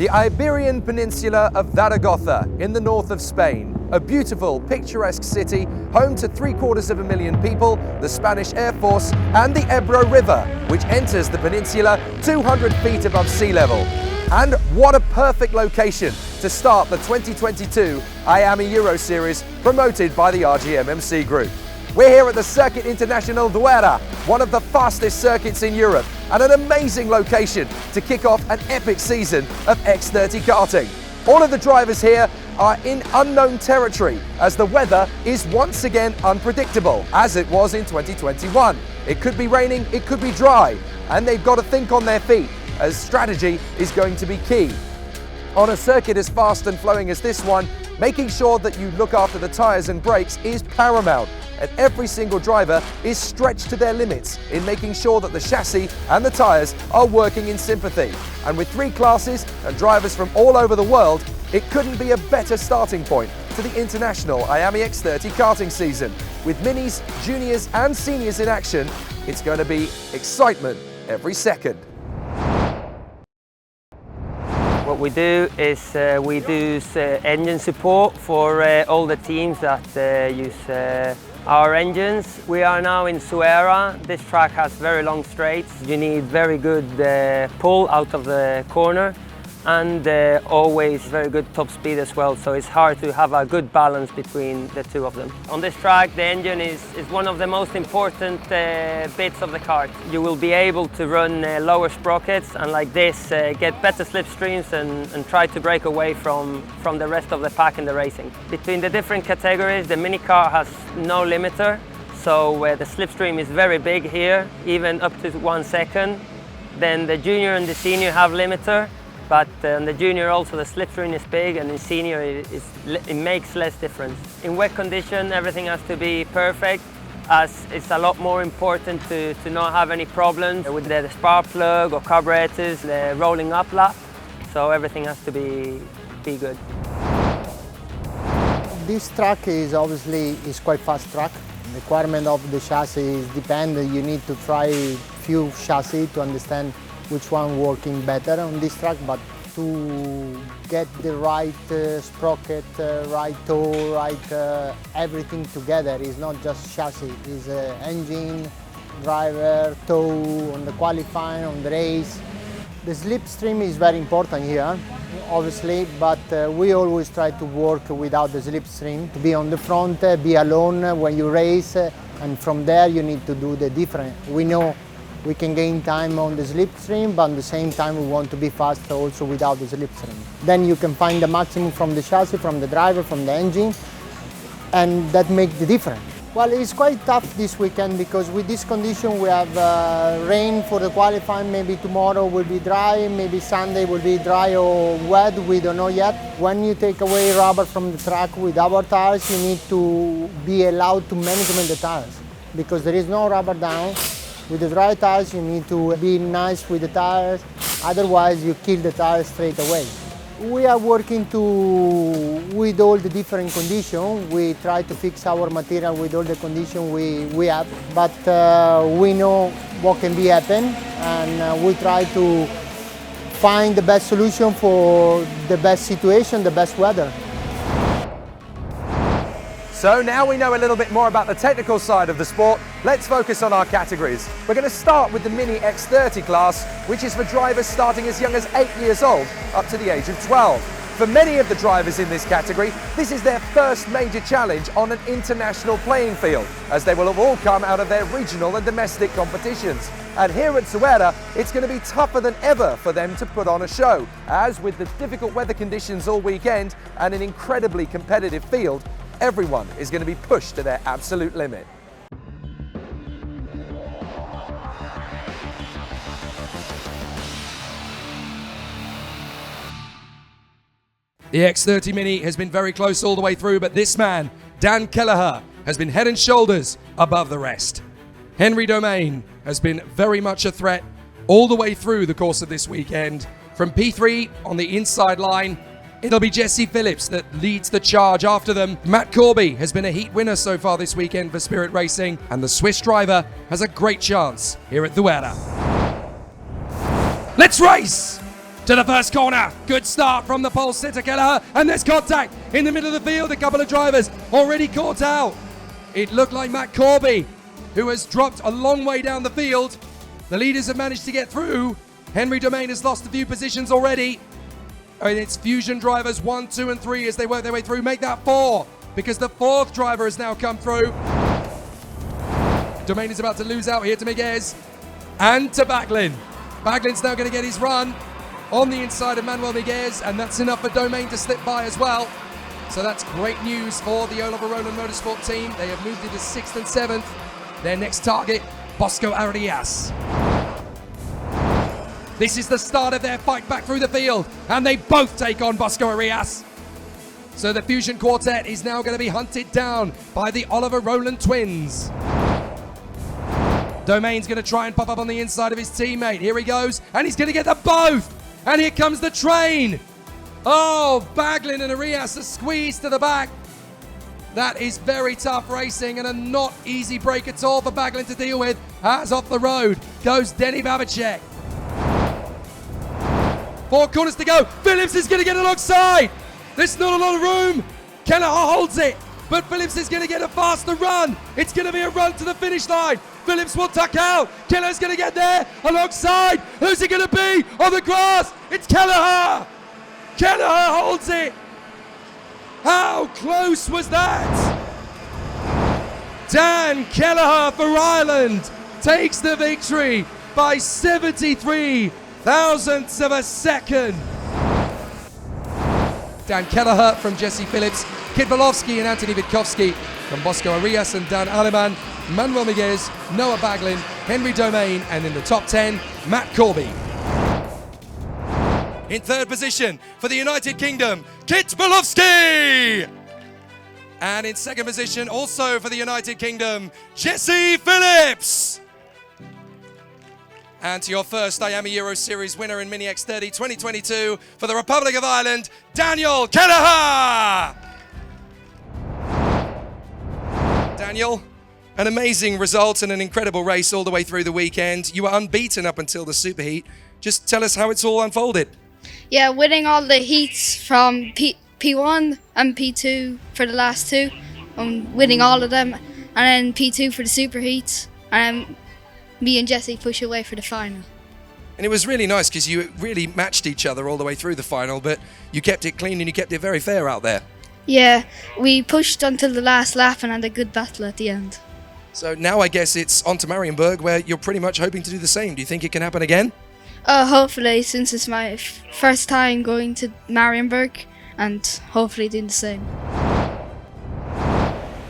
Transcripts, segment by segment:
The Iberian Peninsula of Zaragoza in the north of Spain, a beautiful, picturesque city home to 750,000 people, the Spanish Air Force and the Ebro River, which enters the peninsula 200 feet above sea level. And what a perfect location to start the 2022 IAME Euro Series promoted by the RGMMC Group. We're here at the Circuit International Zuera, one of the fastest circuits in Europe, and an amazing location to kick off an epic season of X30 karting. All of the drivers here are in unknown territory as the weather is once again unpredictable, as it was in 2021. It could be raining, it could be dry, and they've got to think on their feet, as strategy is going to be key. On a circuit as fast and flowing as this one, making sure that you look after the tyres and brakes is paramount, and every single driver is stretched to their limits in making sure that the chassis and the tyres are working in sympathy. And with 3 classes and drivers from all over the world, it couldn't be a better starting point to the international IAME X30 karting season. With minis, juniors and seniors in action, it's going to be excitement every second. What we do is we do engine support for all the teams that use our engines. We are now in Zuera. This track has very long straights. You need very good pull out of the corner and always very good top speed as well, so it's hard to have a good balance between the two of them. On this track, the engine is one of the most important bits of the kart. You will be able to run lower sprockets and like this get better slipstreams and try to break away from the rest of the pack in the racing. Between the different categories, the mini kart has no limiter, so the slipstream is very big here, even up to 1 second. Then the junior and the senior have limiter, but on the junior also the slipstream is big, and in senior it makes less difference. In wet condition everything has to be perfect, as it's a lot more important to not have any problems with the spark plug or carburetors, the rolling up lap, so everything has to be good. This track is obviously quite fast track. The requirement of the chassis depend. You need to try few chassis to understand which one working better on this track, but to get the right sprocket, right toe, right everything together is not just chassis, it's engine, driver, toe, on the qualifying, on the race. The slipstream is very important here, obviously, but we always try to work without the slipstream, to be on the front, be alone when you race, and from there you need to do the different. We know we can gain time on the slipstream, but at the same time we want to be fast also without the slipstream. Then you can find the maximum from the chassis, from the driver, from the engine, and that makes the difference. Well, it's quite tough this weekend because with this condition we have rain for the qualifying. Maybe tomorrow will be dry, maybe Sunday will be dry or wet, we don't know yet. When you take away rubber from the track with our tires, you need to be allowed to manage the tires because there is no rubber down. With the dry tires, you need to be nice with the tires, otherwise you kill the tires straight away. We are working with all the different conditions. We try to fix our material with all the conditions we have, but we know what can be happen, and we try to find the best solution for the best situation, the best weather. So now we know a little bit more about the technical side of the sport, let's focus on our categories. We're going to start with the Mini X30 class, which is for drivers starting as young as 8 years old up to the age of 12. For many of the drivers in this category, this is their first major challenge on an international playing field, as they will have all come out of their regional and domestic competitions. And here at Zuera, it's going to be tougher than ever for them to put on a show, as with the difficult weather conditions all weekend and an incredibly competitive field, everyone is going to be pushed to their absolute limit. The X30 Mini has been very close all the way through, but this man, Dan Kelleher, has been head and shoulders above the rest. Henry Domain has been very much a threat all the way through the course of this weekend. From P3 on the inside line, it'll be Jesse Phillips that leads the charge after them. Matt Corby has been a heat winner so far this weekend for Spirit Racing, and the Swiss driver has a great chance here at Zuera. Let's race! to the first corner. Good start from the pole sitter Kelleher, and there's contact in the middle of the field. A couple of drivers already caught out. It looked like Matt Corby, who has dropped a long way down the field. The leaders have managed to get through. Henry Domain has lost a few positions already. And it's Fusion drivers 1, 2, and 3 as they work their way through. Make that 4, because the 4th driver has now come through. Domain is about to lose out here to Miguez and to Backlin. Backlin's now going to get his run on the inside of Manuel Miguez, and that's enough for Domain to slip by as well. So that's great news for the Oliver Rowland Motorsport team. They have moved into 6th and 7th. Their next target, Bosco Arias. This is the start of their fight back through the field, and they both take on Bosco Arias. So the Fusion Quartet is now going to be hunted down by the Oliver Rowland twins. Domain's going to try and pop up on the inside of his teammate. Here he goes, and he's going to get them both. And here comes the train. Oh, Baglin and Arias are squeezed to the back. That is very tough racing and a not easy break at all for Baglin to deal with. As off the road goes Denny Babicek. 4 corners to go. Phillips is going to get alongside. There's not a lot of room. Kelleher holds it, but Phillips is going to get a faster run. It's going to be a run to the finish line. Phillips will tuck out. Kelleher's going to get there alongside. Who's it going to be on the grass? It's Kelleher. Kelleher holds it. How close was that? Dan Kelleher for Ireland takes the victory by 73 thousandths of a second. Dan Kelleher from Jesse Phillips, Kit Volofsky and Anthony Witkowski from Bosco Arias and Dan Aleman, Manuel Miguez, Noah Baglin, Henry Domain, and in the top 10, Matt Corby. In 3rd position for the United Kingdom, Kit Volofsky! And in 2nd position, also for the United Kingdom, Jesse Phillips! And to your first IAME Euro Series winner in Mini X30 2022 for the Republic of Ireland, Daniel Kelleher! Daniel, an amazing result and an incredible race all the way through the weekend. You were unbeaten up until the Superheat. Just tell us how it's all unfolded. Yeah, winning all the heats from P1 and P2 for the last 2. Winning all of them. And then P2 for the Superheats. And me and Jesse push away for the final. And it was really nice because you really matched each other all the way through the final, but you kept it clean and you kept it very fair out there. Yeah, we pushed until the last lap and had a good battle at the end. So now I guess it's on to Marienburg, where you're pretty much hoping to do the same. Do you think it can happen again? Hopefully, since it's my first time going to Marienburg, and hopefully doing the same.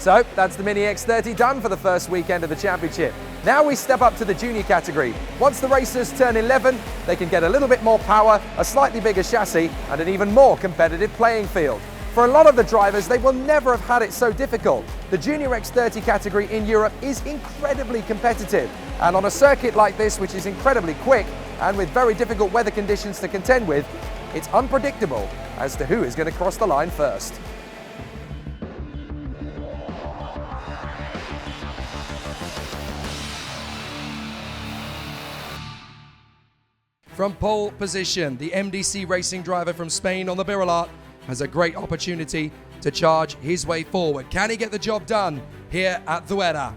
So that's the Mini X30 done for the first weekend of the championship. Now we step up to the junior category. Once the racers turn 11, they can get a little bit more power, a slightly bigger chassis, and an even more competitive playing field. For a lot of the drivers, they will never have had it so difficult. The Junior X30 category in Europe is incredibly competitive. And on a circuit like this, which is incredibly quick and with very difficult weather conditions to contend with, it's unpredictable as to who is going to cross the line first. From pole position, the MDC Racing driver from Spain on the Birilat has a great opportunity to charge his way forward. Can he get the job done here at Zuera?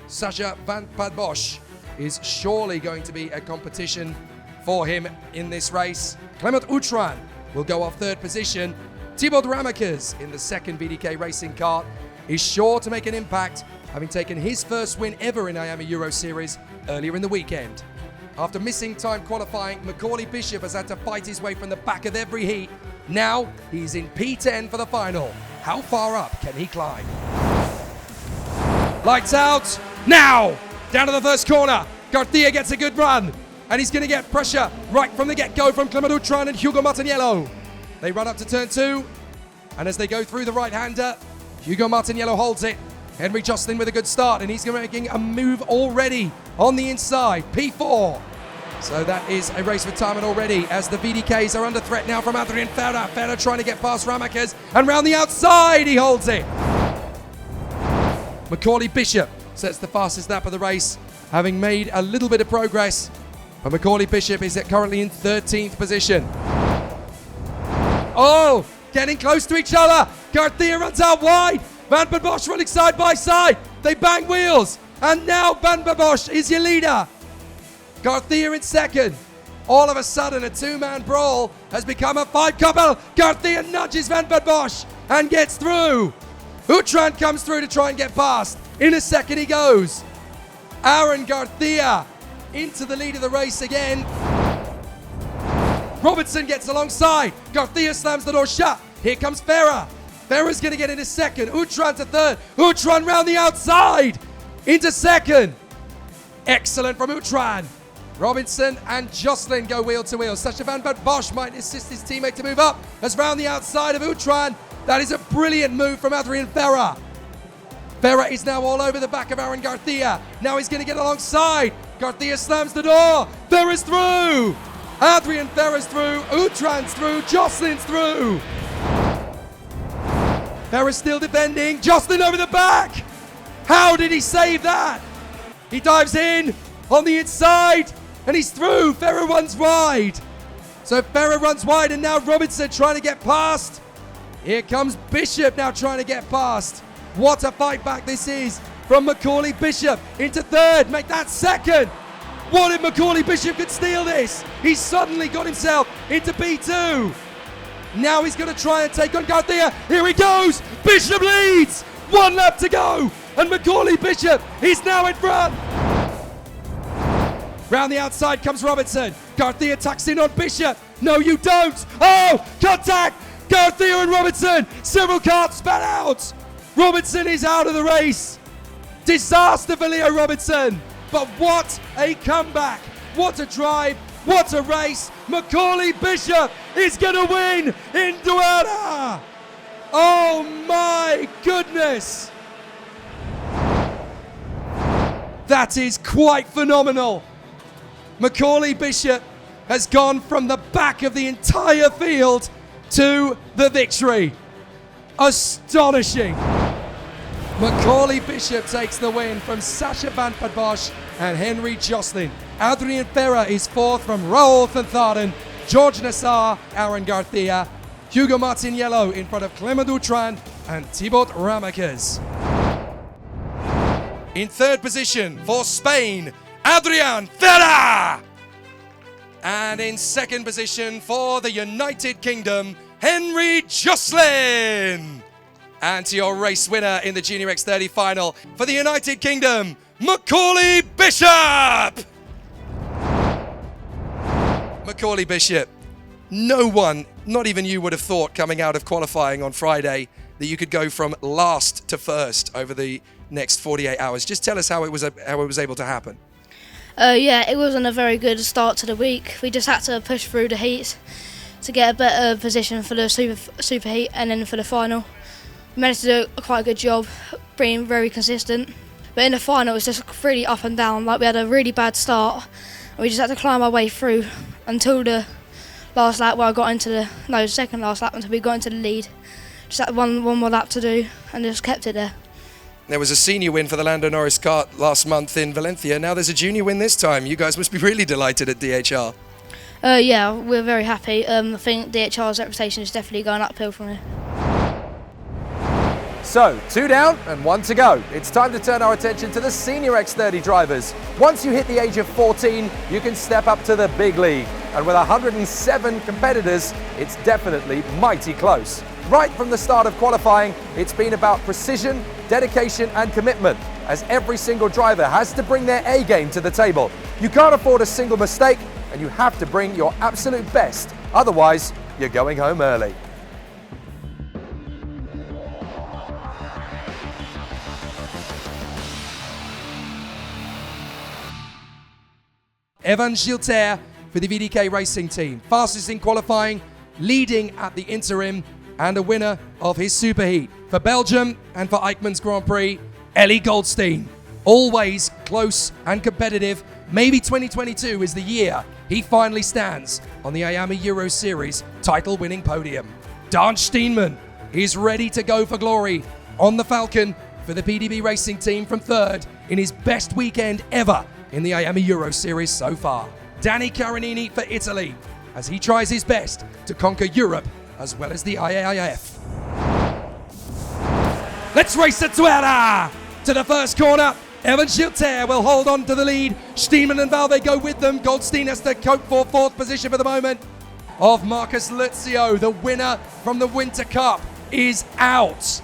Sasha Van Padbosch is surely going to be a competition for him in this race. Clement Outram will go off 3rd position. Thibaut Ramakers in the 2nd VDK Racing kart is sure to make an impact, having taken his first win ever in IAME Euro Series earlier in the weekend. After missing time qualifying, Macaulay Bishop has had to fight his way from the back of every heat. Now he's in P10 for the final. How far up can he climb? Lights out, now! Down to the first corner. Garcia gets a good run, and he's going to get pressure right from the get-go from Clement Outram and Hugo Martiniello. They run up to turn 2, and as they go through the right-hander, Hugo Martiniello holds it. Henry Jocelyn with a good start, and he's making a move already on the inside, P4. So that is a race for time already as the VDKs are under threat now from Adrian Ferrer. Ferrer trying to get past Ramakers, and round the outside he holds it. Macaulay Bishop sets the fastest lap of the race, having made a little bit of progress But Macaulay Bishop is currently in 13th position. Oh, getting close to each other. Garcia runs out wide. Van der Bosch running side by side. They bang wheels. And now Van der Bosch is your leader. Garcia in second. All of a sudden, a two-man brawl has become a five-couple. Garcia nudges Van der Bosch and gets through. Utran comes through to try and get past. In a second he goes. Aaron Garcia into the lead of the race again. Robertson gets alongside. Garcia slams the door shut. Here comes Ferrer. Ferrer's going to get into second. Utran to third. Utran round the outside into second. Excellent from Utran. Robinson and Jocelyn go wheel to wheel. Sacha Van der Bosch might assist his teammate to move up as round the outside of Utran. That is a brilliant move from Adrian Ferrer. Ferrer is now all over the back of Aaron Garcia. Now he's going to get alongside. Garcia slams the door. Ferrer's through. Adrian Ferrer's through. Utran's through. Jocelyn's through. Ferrer's still defending. Jocelyn over the back. How did he save that? He dives in on the inside. And he's through. Ferrer runs wide. So Ferrer runs wide and now Robinson trying to get past. Here comes Bishop now trying to get past. What a fight back this is from Macaulay Bishop into third. Make that second. What if Macaulay Bishop could steal this? He's suddenly got himself into P2. Now he's going to try and take on Garcia. Here he goes. Bishop leads. 1 lap to go. And Macaulay Bishop is now in front. Round the outside comes Robertson. Garcia tucks in on Bishop. No, you don't. Oh, contact. Garcia and Robertson. Several cars spat out. Robertson is out of the race. Disaster for Leo Robertson. But what a comeback. What a drive. What a race. Macaulay Bishop is going to win in Zuera. Oh my goodness. That is quite phenomenal. Macaulay Bishop has gone from the back of the entire field to the victory. Astonishing. Macaulay Bishop takes the win from Sacha Van der Bosch and Henry Jocelyn. Adrian Ferrer is fourth from Raoul van Tharen, George Nassar, Aaron Garcia, Hugo Martiniello in front of Clement Utran and Thibaut Ramakers. In third position for Spain, Adrian Ferrer. And in second position for the United Kingdom, Henry Jocelyn. And to your race winner in the Junior X30 final for the United Kingdom, Macaulay Bishop. Macaulay Bishop, no one, not even you, would have thought coming out of qualifying on Friday that you could go from last to first over the next 48 hours. Just tell us how it was able to happen. Yeah, it wasn't a very good start to the week. We just had to push through the heats to get a better position for the super heat and then for the final. We managed to do quite a good job, being very consistent. But in the final, it was just really up and down. Like, we had a really bad start, and we just had to climb our way through until the last lap, where I got into the second last lap until we got into the lead. Just had one more lap to do, and just kept it there. There was a senior win for the Lando Norris kart last month in Valencia. Now there's a junior win this time. You guys must be really delighted at DHR. Yeah, we're very happy. I think DHR's reputation is definitely going uphill from here. So, 2 down and 1 to go. It's time to turn our attention to the Senior X30 drivers. Once you hit the age of 14, you can step up to the big league. And with 107 competitors, it's definitely mighty close. Right from the start of qualifying, it's been about precision, dedication and commitment, as every single driver has to bring their A game to the table. You can't afford a single mistake, and you have to bring your absolute best. Otherwise, you're going home early. Evan Gilter for the VDK Racing team. Fastest in qualifying, leading at the interim, and a winner of his superheat. For Belgium and for Eichmann's Grand Prix, Ellie Goldstein. Always close and competitive. Maybe 2022 is the year he finally stands on the IAME Euro Series title-winning podium. Dan Steenman is ready to go for glory on the Falcon for the PDB Racing team from third in his best weekend ever in the IAME Euro Series so far. Danny Carinini for Italy, as he tries his best to conquer Europe as well as the IAAF. Let's race at Zuera to the first corner. Evan Schilter will hold on to the lead. Steenman and Valve go with them. Goldstein has to cope for fourth position for the moment. Of Marcus Luzio, the winner from the Winter Cup, is out.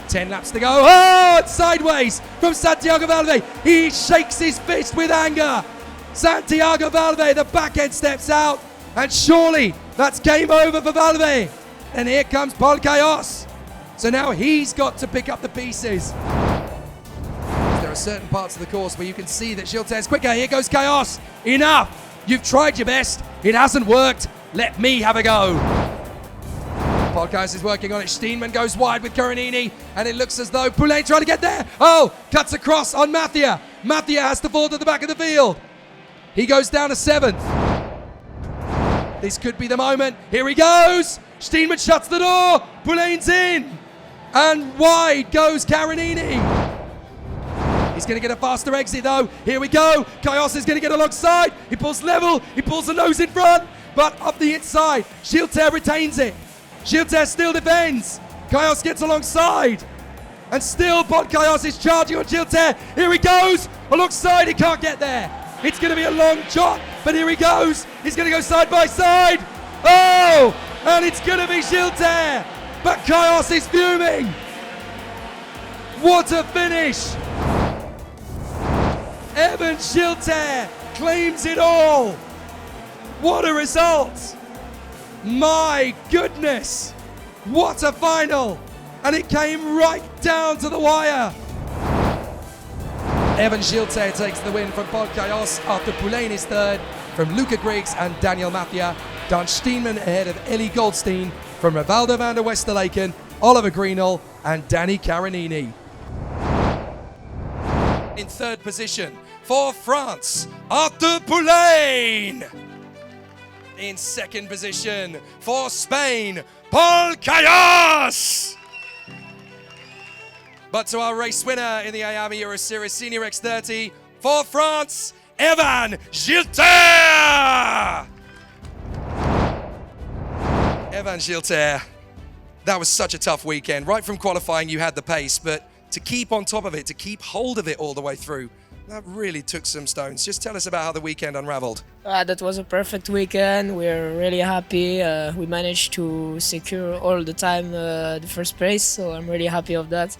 10 laps to go. Oh, it's sideways from Santiago Valve. He shakes his fist with anger. Santiago Valve, the back end steps out. And surely that's game over for Valve. And here comes Paul Cayos. So now he's got to pick up the pieces. There are certain parts of the course where you can see that Schilter's quicker. Here goes Cayos. Enough. You've tried your best. It hasn't worked. Let me have a go. Paul Cayos is working on it. Steenman goes wide with Carinini. And it looks as though Poulain trying to get there. Oh, cuts across on Mathia. Mathia has to fall to the back of the field. He goes down to 7th. This could be the moment. Here he goes. Steenman shuts the door. Poulain's in. And wide goes Carinini. He's going to get a faster exit though. Here we go. Cayos is going to get alongside. He pulls level. He pulls the nose in front. But up the inside, Schilter retains it. Schilter still defends. Cayos gets alongside. And still Paul Cayos is charging on Schilter. Here he goes. Alongside, he can't get there. It's going to be a long shot. But here he goes. He's going to go side by side. Oh! And it's going to be Schilter. But Cayos is fuming. What a finish. Evan Schilter claims it all. What a result. My goodness. What a final. And it came right down to the wire. Evan Schilter takes the win from Paul Cayos after Poulain is third, from Luca Griggs and Daniel Mathia. Dan Steenman ahead of Ellie Goldstein, from Rivaldo van der Westerlaken, Oliver Greenall and Danny Carinini. In third position for France, Arthur Poulain. In second position for Spain, Paul Cayos. But to our race winner in the IAME Euro Series Senior X30 for France, Evan Schilter. Evan Schilter, that was such a tough weekend. Right from qualifying, you had the pace, but to keep on top of it, to keep hold of it all the way through, that really took some stones. Just tell us about how the weekend unraveled. That was a perfect weekend. We're really happy. We managed to secure all the time the first place, so I'm really happy of that.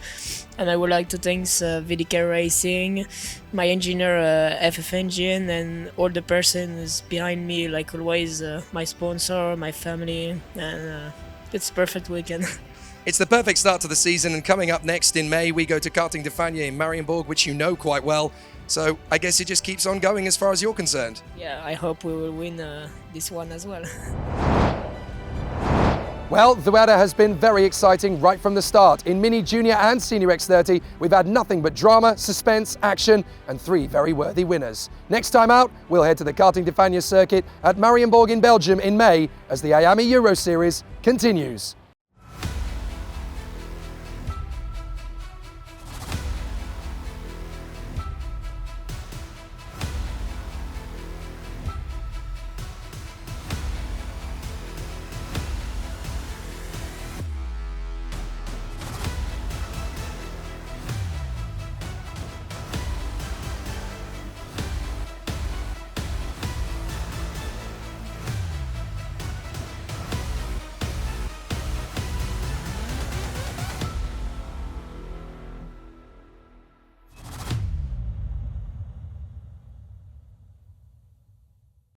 And I would like to thank VDK Racing, my engineer FF Engine, and all the persons behind me, like always, my sponsor, my family, and it's a perfect weekend. It's the perfect start to the season, and coming up next in May, we go to Karting de Fagnes in Marienborg, which you know quite well. So I guess it just keeps on going as far as you're concerned. Yeah, I hope we will win this one as well. Well, Zuera has been very exciting right from the start. In Mini, Junior and Senior X30, we've had nothing but drama, suspense, action, and 3 very worthy winners. Next time out, we'll head to the Karting de Fagnes circuit at Marienborg in Belgium in May as the IAME Euro Series continues.